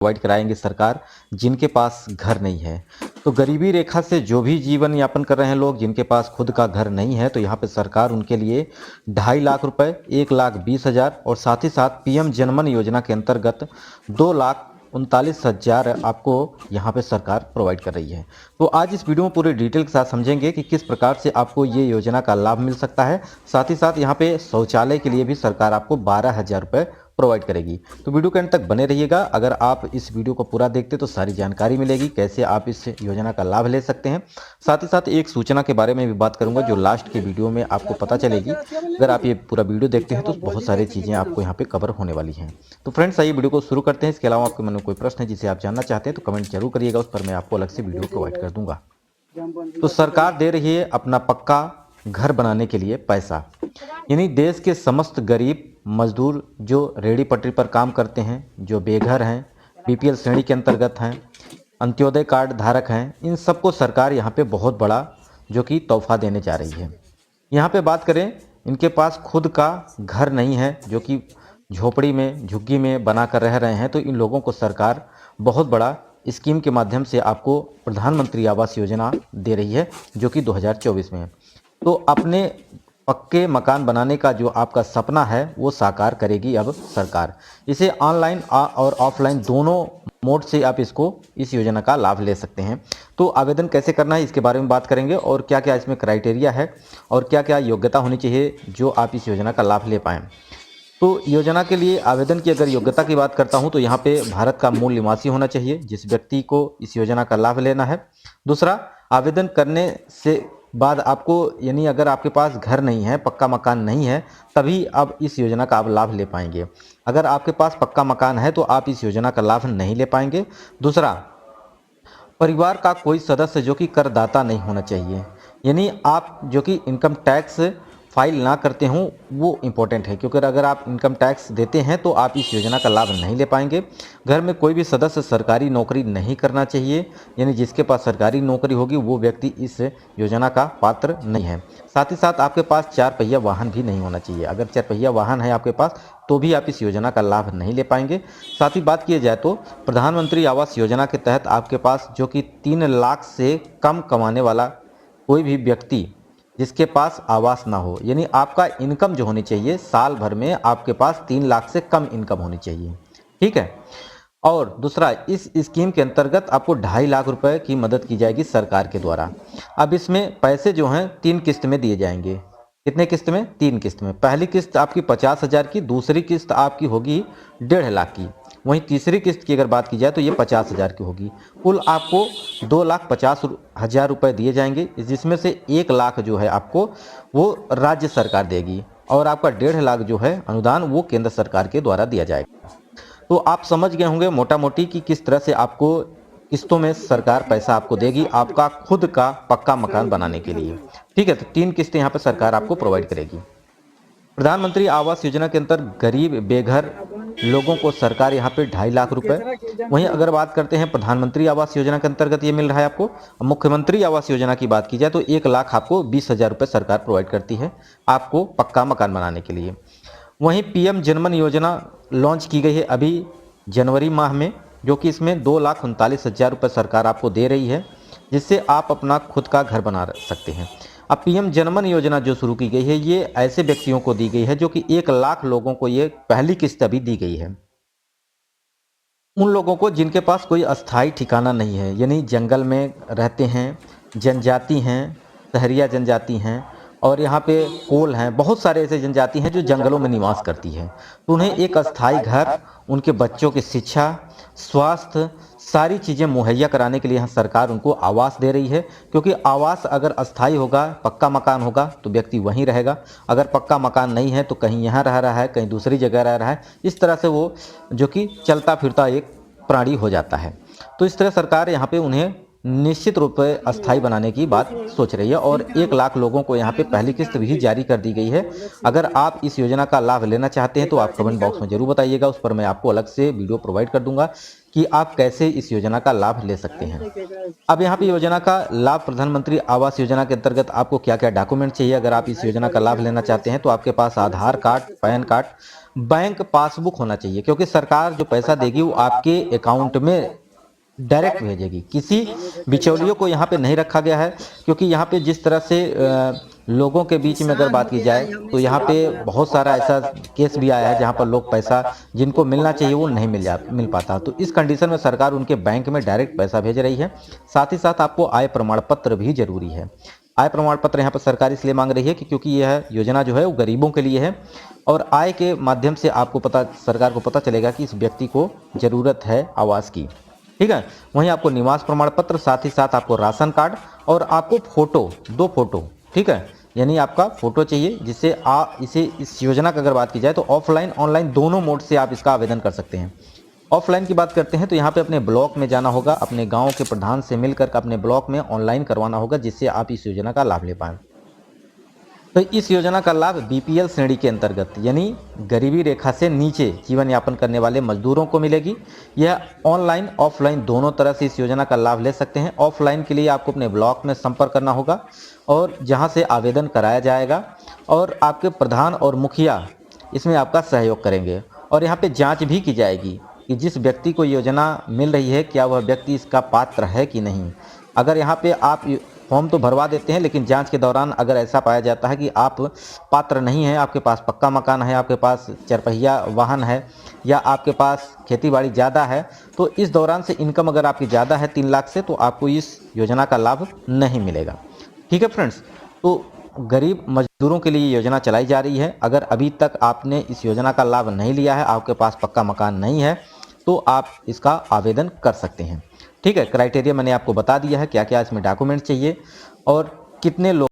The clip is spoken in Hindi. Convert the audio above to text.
प्रोवाइड कराएंगे सरकार, जिनके पास घर नहीं है। तो गरीबी रेखा से जो भी जीवन यापन कर रहे हैं लोग, जिनके पास खुद का घर नहीं है, तो यहाँ पे सरकार उनके लिए 2.5 लाख रुपए, 1,20,000 और साथ ही साथ पीएम जनमन योजना के अंतर्गत 2,39,000 आपको यहाँ पे सरकार प्रोवाइड कर रही है। तो आज इस वीडियो में पूरे डिटेल के साथ समझेंगे कि किस प्रकार से आपको ये योजना का लाभ मिल सकता है। साथ ही साथ यहाँ पे शौचालय के लिए भी सरकार आपको 12,000 रुपये प्रोवाइड करेगी। तो वीडियो के अंत तक बने रहिएगा। अगर आप इस वीडियो को पूरा देखते तो सारी जानकारी मिलेगी कैसे आप इस योजना का लाभ ले सकते हैं। साथ ही साथ एक सूचना के बारे में भी बात करूंगा जो लास्ट के वीडियो में आपको पता चलेगी। अगर आप ये पूरा वीडियो देखते हैं तो बहुत सारी चीज़ें आपको यहाँ पे कवर होने वाली हैं। तो फ्रेंड्स, आइए वीडियो को शुरू करते हैं। इसके अलावा आपके मन में कोई प्रश्न है जिसे आप जानना चाहते हैं तो कमेंट जरूर करिएगा, उस पर मैं आपको अलग से वीडियो प्रोवाइड कर दूंगा। तो सरकार दे रही है अपना पक्का घर बनाने के लिए पैसा, यानी देश के समस्त गरीब मजदूर जो रेहड़ी पटरी पर काम करते हैं, जो बेघर हैं, बीपीएल श्रेणी के अंतर्गत हैं, अंत्योदय कार्ड धारक हैं, इन सबको सरकार यहाँ पे बहुत बड़ा जो कि तोहफा देने जा रही है। यहाँ पे बात करें, इनके पास खुद का घर नहीं है, जो कि झोपड़ी में झुग्गी में बना कर रह रहे हैं, तो इन लोगों को सरकार बहुत बड़ा स्कीम के माध्यम से आपको प्रधानमंत्री आवास योजना दे रही है, जो कि 2024 में है। तो अपने पक्के मकान बनाने का जो आपका सपना है वो साकार करेगी अब सरकार। इसे ऑनलाइन और ऑफलाइन दोनों मोड से आप इस योजना का लाभ ले सकते हैं। तो आवेदन कैसे करना है इसके बारे में बात करेंगे और क्या क्या इसमें क्राइटेरिया है और क्या क्या योग्यता होनी चाहिए जो आप इस योजना का लाभ ले पाएँ। तो योजना के लिए आवेदन की अगर योग्यता की बात करता हूं तो यहाँ पे भारत का मूल निवासी होना चाहिए जिस व्यक्ति को इस योजना का लाभ लेना है। दूसरा, आवेदन करने से बाद आपको, यानी अगर आपके पास घर नहीं है, पक्का मकान नहीं है, तभी अब इस योजना का आप लाभ ले पाएंगे। अगर आपके पास पक्का मकान है तो आप इस योजना का लाभ नहीं ले पाएंगे। दूसरा, परिवार का कोई सदस्य जो कि करदाता नहीं होना चाहिए, यानी आप जो कि इनकम टैक्स फाइल ना करते हों, वो इम्पोर्टेंट है, क्योंकि अगर आप इनकम टैक्स देते हैं तो आप इस योजना का लाभ नहीं ले पाएंगे। घर में कोई भी सदस्य सरकारी नौकरी नहीं करना चाहिए, यानी जिसके पास सरकारी नौकरी होगी वो व्यक्ति इस योजना का पात्र नहीं है। साथ ही साथ आपके पास 4 पहिया वाहन भी नहीं होना चाहिए। अगर 4 पहिया वाहन है आपके पास तो भी आप इस योजना का लाभ नहीं ले पाएंगे। साथ ही बात की जाए तो प्रधानमंत्री आवास योजना के तहत आपके पास जो कि 3 लाख से कम कमाने वाला कोई भी व्यक्ति जिसके पास आवास ना हो, यानी आपका इनकम जो होनी चाहिए साल भर में आपके पास 3 लाख से कम इनकम होनी चाहिए, ठीक है। और दूसरा, इस स्कीम के अंतर्गत आपको 2.5 लाख रुपए की मदद की जाएगी सरकार के द्वारा। अब इसमें पैसे जो हैं 3 किस्त में दिए जाएंगे। कितने किस्त में? 3 किस्त में। पहली किस्त आपकी 50,000 की, दूसरी किस्त आपकी होगी 1.5 लाख की, वहीं तीसरी किस्त की अगर बात की जाए तो ये 50,000 की होगी। कुल आपको 2,50,000 रुपये दिए जाएंगे, जिसमें से 1 लाख जो है आपको वो राज्य सरकार देगी और आपका 1.5 लाख जो है अनुदान वो केंद्र सरकार के द्वारा दिया जाएगा। तो आप समझ गए होंगे मोटा मोटी कि किस तरह से आपको किस्तों में सरकार पैसा आपको देगी आपका खुद का पक्का मकान बनाने के लिए, ठीक है। तो 3 किस्तें यहाँ पर सरकार आपको प्रोवाइड करेगी। प्रधानमंत्री आवास योजना के अंतर्गत गरीब बेघर लोगों को सरकार यहाँ पे 2.5 लाख रुपए, वहीं अगर बात करते हैं प्रधानमंत्री आवास योजना के अंतर्गत ये मिल रहा है आपको। मुख्यमंत्री आवास योजना की बात की जाए तो 1 लाख आपको 20,000 रुपये सरकार प्रोवाइड करती है आपको पक्का मकान बनाने के लिए। वहीं पीएम जनमन योजना लॉन्च की गई है अभी जनवरी माह में, जो कि इसमें 2,39,000 रुपये सरकार आपको दे रही है, जिससे आप अपना खुद का घर बना सकते हैं। अब पीएम जनमन योजना जो शुरू की गई है ये ऐसे व्यक्तियों को दी गई है जो कि 1 लाख लोगों को ये पहली किस्त अभी दी गई है। उन लोगों को जिनके पास कोई अस्थायी ठिकाना नहीं है, यानी जंगल में रहते हैं, जनजाति हैं, सहरिया जनजाति हैं और यहाँ पे कोल हैं, बहुत सारे ऐसे जनजाति हैं जो जंगलों में निवास करती है। तो उन्हें एक अस्थायी घर, उनके बच्चों की शिक्षा, स्वास्थ्य, सारी चीज़ें मुहैया कराने के लिए यहाँ सरकार उनको आवास दे रही है, क्योंकि आवास अगर अस्थायी होगा, पक्का मकान होगा तो व्यक्ति वहीं रहेगा। अगर पक्का मकान नहीं है तो कहीं यहाँ रह रहा है, कहीं दूसरी जगह रह रहा है, इस तरह से वो जो कि चलता फिरता एक प्राणी हो जाता है। तो इस तरह सरकार यहाँ पे उन्हें निश्चित रूप से अस्थायी बनाने की बात सोच रही है और 1 लाख लोगों को यहाँ पे पहली किस्त भी जारी कर दी गई है। अगर आप इस योजना का लाभ लेना चाहते हैं तो आप कमेंट बॉक्स में जरूर बताइएगा, उस पर मैं आपको अलग से वीडियो प्रोवाइड कर दूंगा। कि आप कैसे इस योजना का लाभ ले सकते हैं। अब यहाँ पे योजना का लाभ, प्रधानमंत्री आवास योजना के अंतर्गत आपको क्या क्या डॉक्यूमेंट चाहिए अगर आप इस योजना का लाभ लेना चाहते हैं। तो आपके पास Aadhaar card, PAN card, bank passbook होना चाहिए, क्योंकि सरकार जो पैसा देगी वो आपके अकाउंट में डायरेक्ट भेजेगी, किसी बिचौलियों को यहाँ पे नहीं रखा गया है। क्योंकि यहाँ पे जिस तरह से लोगों के बीच में अगर बात की जाए तो यहाँ पे बहुत सारा ऐसा केस भी आया है जहाँ पर लोग पैसा जिनको मिलना चाहिए वो नहीं मिल पाता। तो इस कंडीशन में सरकार उनके बैंक में डायरेक्ट पैसा भेज रही है। साथ ही साथ आपको आय प्रमाण पत्र भी जरूरी है। आय प्रमाण पत्र यहाँ पर सरकार इसलिए मांग रही है कि क्योंकि यह योजना जो है वो गरीबों के लिए है, और आय के माध्यम से आपको सरकार को पता चलेगा कि इस व्यक्ति को जरूरत है आवास की। ठीक है, वहीं आपको निवास प्रमाण पत्र, साथ ही साथ आपको राशन कार्ड और आपको फोटो, 2 फोटो, ठीक है, यानी आपका फोटो चाहिए, जिससे इस योजना की अगर बात की जाए तो ऑफलाइन ऑनलाइन दोनों मोड से आप इसका आवेदन कर सकते हैं। ऑफलाइन की बात करते हैं तो यहाँ पे अपने ब्लॉक में जाना होगा, अपने गांव के प्रधान से मिलकर अपने ब्लॉक में ऑनलाइन करवाना होगा, जिससे आप इस योजना का लाभ ले पाएं। तो इस योजना का लाभ बीपीएल श्रेणी के अंतर्गत यानी गरीबी रेखा से नीचे जीवन यापन करने वाले मजदूरों को मिलेगी। यह ऑनलाइन ऑफलाइन दोनों तरह से इस योजना का लाभ ले सकते हैं। ऑफलाइन के लिए आपको अपने ब्लॉक में संपर्क करना होगा और जहां से आवेदन कराया जाएगा, और आपके प्रधान और मुखिया इसमें आपका सहयोग करेंगे। और यहाँ पे जाँच भी की जाएगी कि जिस व्यक्ति को योजना मिल रही है क्या वह व्यक्ति इसका पात्र है कि नहीं। अगर यहाँ पे आप फॉर्म तो भरवा देते हैं, लेकिन जांच के दौरान अगर ऐसा पाया जाता है कि आप पात्र नहीं हैं, आपके पास पक्का मकान है, आपके पास चरपहिया वाहन है, या आपके पास खेतीबाड़ी ज़्यादा है, तो इस दौरान से इनकम अगर आपकी ज़्यादा है 3 लाख से, तो आपको इस योजना का लाभ नहीं मिलेगा। ठीक है फ्रेंड्स, तो गरीब मजदूरों के लिए योजना चलाई जा रही है। अगर अभी तक आपने इस योजना का लाभ नहीं लिया है, आपके पास पक्का मकान नहीं है, तो आप इसका आवेदन कर सकते हैं। ठीक है, क्राइटेरिया मैंने आपको बता दिया है, क्या क्या इसमें डॉक्यूमेंट चाहिए और कितने लोग